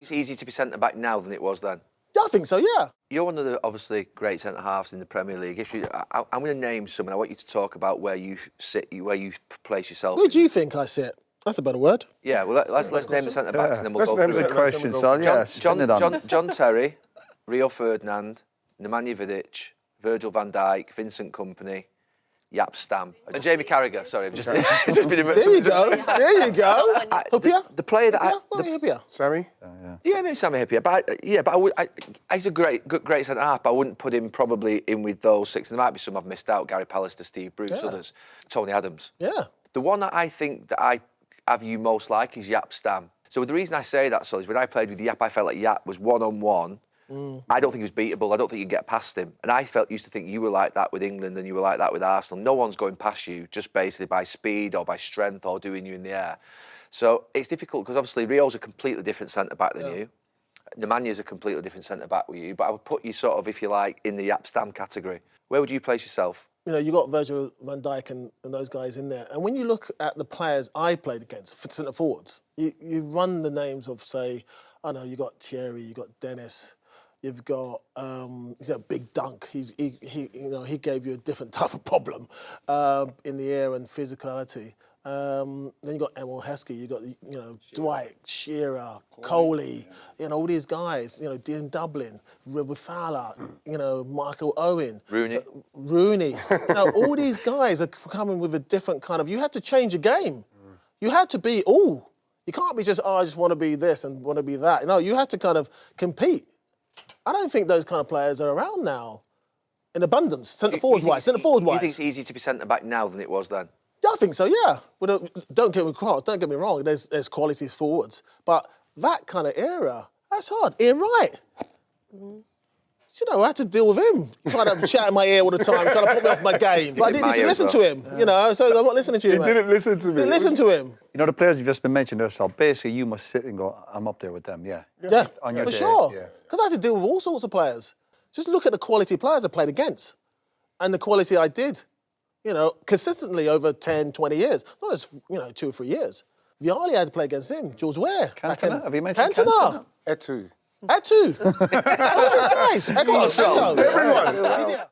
It's easier to be centre-back now than it was then. Yeah, I think so, yeah. You're one of the, obviously, great centre-halves in the Premier League. I'm going to name some, and I want you to talk about where you sit, where you place yourself. Where do you think I sit? That's a better word. Yeah, well, let's name the centre-backs and then we'll go through Let's it. name the question, Sol. Yeah, spin it on. John Terry, Rio Ferdinand, Nemanja Vidic, Virgil van Dijk, Vincent Kompany, Jaap Stam, and Jamie Carragher. Sorry, I've just been... There you go. There you go. Hyypiä? The player that Hyypiä? Sammy? Yeah, maybe Sammy Hyypiä. But he's a great centre-half, but I wouldn't put him probably in with those six. There might be some I've missed out. Gary Pallister, Steve Bruce, others. Tony Adams. Yeah. The one that I think that I have you most like is Jaap Stam. So the reason I say that, so is when I played with Jaap, I felt like Jaap was one-on-one. I don't think he was beatable. I don't think you'd get past him. And I used to think you were like that with England and you were like that with Arsenal. No one's going past you just basically by speed or by strength or doing you in the air. So it's difficult because obviously Rio's a completely different centre-back than you. Nemanja's a completely different centre-back with you. But I would put you sort of, if you like, in the Jaap Stam category. Where would you place yourself? You know, you got Virgil van Dijk and those guys in there. And when you look at the players I played against, for centre forwards, you run the names of, say, I know, you got Thierry, you got Dennis, you've got Big Dunk. He gave you a different type of problem in the air and physicality. Then you got Emil Heskey, you got Dwight, Shearer, Coley, all these guys. Dean Dublin, River Fowler, Michael Owen, Rooney. All these guys are coming with a different kind of. You had to change your game. You had to be all. You can't be just I just want to be this and want to be that. No, you had to kind of compete. I don't think those kind of players are around now in abundance, centre-forward wise. You think it's easier to be centre-back now than it was then? Yeah, I think so, yeah. Well, don't get me wrong, there's qualities forwards. But that kind of era, that's hard. Ian Wright. I had to deal with him. Trying to shout in my ear all the time, trying to put me off my game. But I didn't listen to him, so I'm not listening to him. You didn't listen to me. Didn't listen to him. The players you've just been mentioning there, Sal, basically you must sit and go, I'm up there with them, yeah. Yeah, On your for day, sure. yeah. Because I had to deal with all sorts of players. Just look at the quality of players I played against and the quality I did, consistently over 10, 20 years. Not just, 2 or 3 years. Vialli, I had to play against him. Jules Ware. Cantona, have you mentioned Cantona? Etu. Etu. All these guys. Etu. Everyone. Yeah.